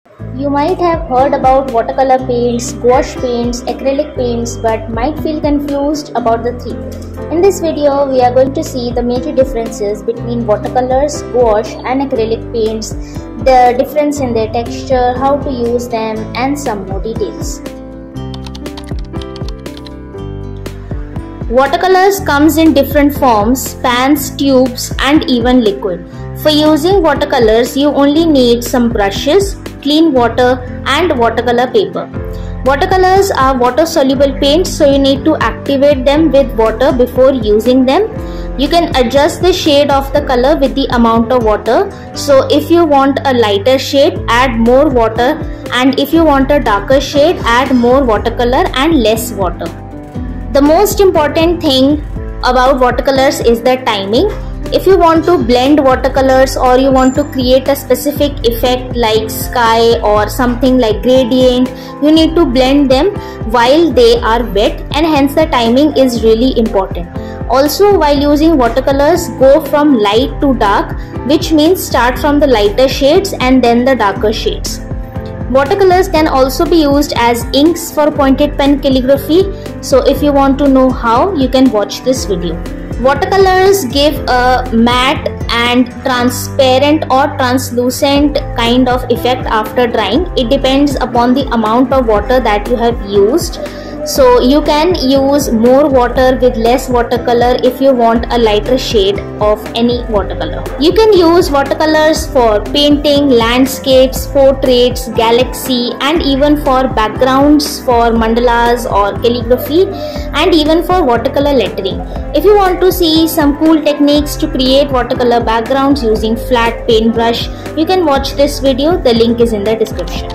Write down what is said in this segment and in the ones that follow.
You might have heard about watercolor paints, gouache paints, acrylic paints, but might feel confused about the three. In this video, we are going to see the major differences between watercolors, gouache and acrylic paints, the difference in their texture, how to use them, and some more details. Watercolors comes in different forms, pans, tubes, and even liquid. For using watercolors, you only need some brushes, clean water, and watercolor paper. Watercolors are water-soluble paints, so you need to activate them with water before using them. You can adjust the shade of the color with the amount of water. So if you want a lighter shade, add more water, and if you want a darker shade, add more watercolor and less water. The most important thing about watercolors is the timing. If you want to blend watercolors or you want to create a specific effect like sky or something like gradient, you need to blend them while they are wet, and hence the timing is really important. Also, while using watercolors, go from light to dark, which means start from the lighter shades and then the darker shades. Watercolors can also be used as inks for pointed pen calligraphy, so if you want to know how, you can watch this video. Watercolors give a matte and transparent or translucent kind of effect after drying. It depends upon the amount of water that you have used. So you can use more water with less watercolor if you want a lighter shade of any watercolor. You can use watercolors for painting, landscapes, portraits, galaxy, and even for backgrounds for mandalas or calligraphy, and even for watercolor lettering. If you want to see some cool techniques to create watercolor backgrounds using flat paintbrush, you can watch this video. The link is in the description.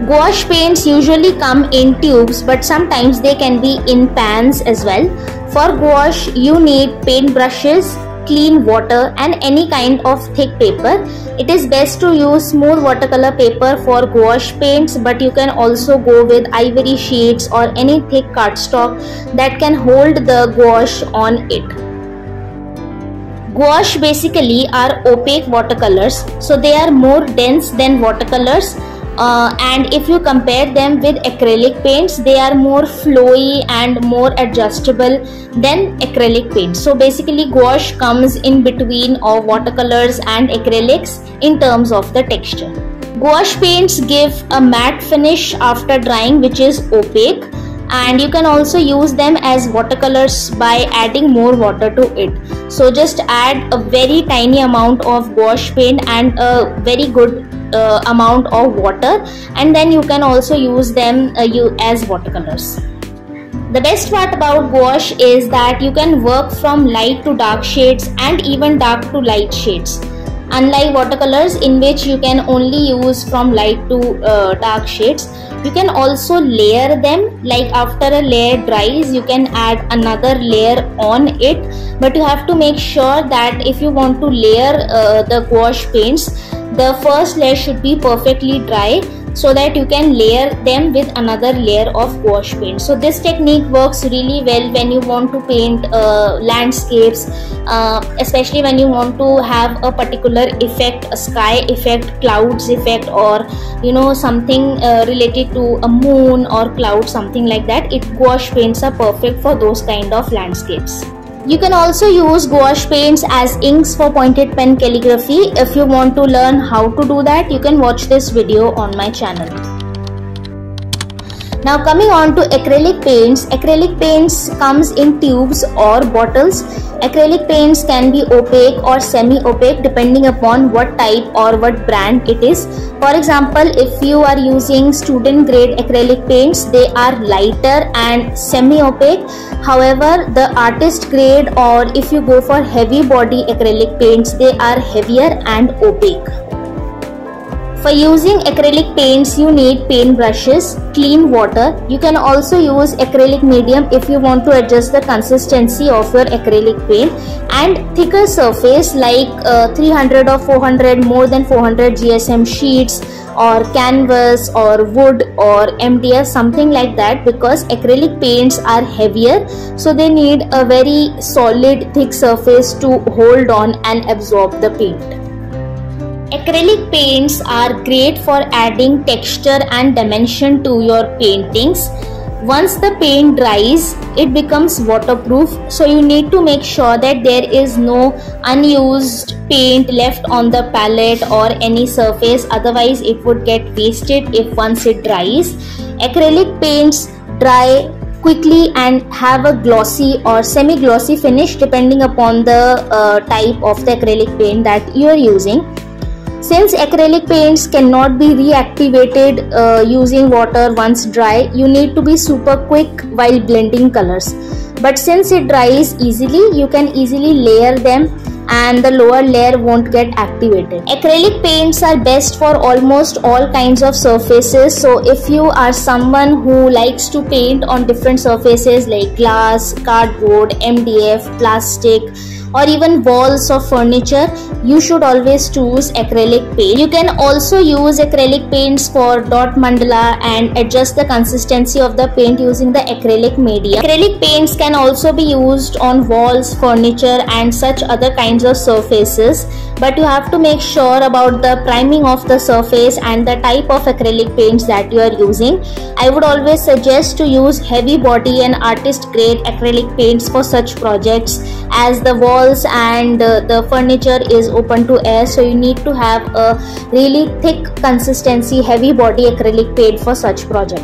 Gouache paints usually come in tubes, but sometimes they can be in pans as well. For gouache, you need paint brushes, clean water, and any kind of thick paper. It is best to use smooth watercolor paper for gouache paints, but you can also go with ivory sheets or any thick cardstock that can hold the gouache on it. Gouache basically are opaque watercolors, so they are more dense than watercolors. And if you compare them with acrylic paints, they are more flowy and more adjustable than acrylic paints. So basically gouache comes in between of watercolors and acrylics in terms of the texture. Gouache paints give a matte finish after drying, which is opaque, and you can also use them as watercolors by adding more water to it. So just add a very tiny amount of gouache paint and a very good amount of water, and then you can also use them as watercolors. The best part about gouache is that you can work from light to dark shades and even dark to light shades, unlike watercolors in which you can only use from light to dark shades. You can also layer them, like after a layer dries you can add another layer on it, but you have to make sure that if you want to layer the gouache paints, the first layer should be perfectly dry so that you can layer them with another layer of gouache paint. So this technique works really well when you want to paint landscapes, especially when you want to have a particular effect, a sky effect, clouds effect, or something related to a moon or cloud, something like that. Gouache paints are perfect for those kind of landscapes. You can also use gouache paints as inks for pointed pen calligraphy. If you want to learn how to do that, you can watch this video on my channel. Now coming on to acrylic paints. Acrylic paints comes in tubes or bottles. Acrylic paints can be opaque or semi-opaque depending upon what type or what brand it is. For example, if you are using student grade acrylic paints, they are lighter and semi-opaque. However, the artist grade, or if you go for heavy body acrylic paints, they are heavier and opaque. For using acrylic paints, you need paint brushes, clean water. You can also use acrylic medium if you want to adjust the consistency of your acrylic paint, and thicker surface like 300 or 400, more than 400 GSM sheets or canvas or wood or MDF, something like that, because acrylic paints are heavier, so they need a very solid thick surface to hold on and absorb the paint. Acrylic paints are great for adding texture and dimension to your paintings. Once the paint dries, it becomes waterproof, so you need to make sure that there is no unused paint left on the palette or any surface, otherwise it would get wasted if once it dries. Acrylic paints dry quickly and have a glossy or semi-glossy finish depending upon the type of the acrylic paint that you are using. Since acrylic paints cannot be reactivated using water once dry, you need to be super quick while blending colors. But since it dries easily, you can easily layer them and the lower layer won't get activated. Acrylic paints are best for almost all kinds of surfaces. So if you are someone who likes to paint on different surfaces like glass, cardboard, MDF, plastic, or even walls of furniture, you should always choose acrylic paint. You can also use acrylic paints for dot mandala and adjust the consistency of the paint using the acrylic medium. Acrylic paints can also be used on walls, furniture and such other kinds of surfaces, but you have to make sure about the priming of the surface and the type of acrylic paints that you are using. I would always suggest to use heavy body and artist grade acrylic paints for such projects, as the walls and the furniture is open to air, so you need to have a really thick consistency heavy body acrylic paint for such project.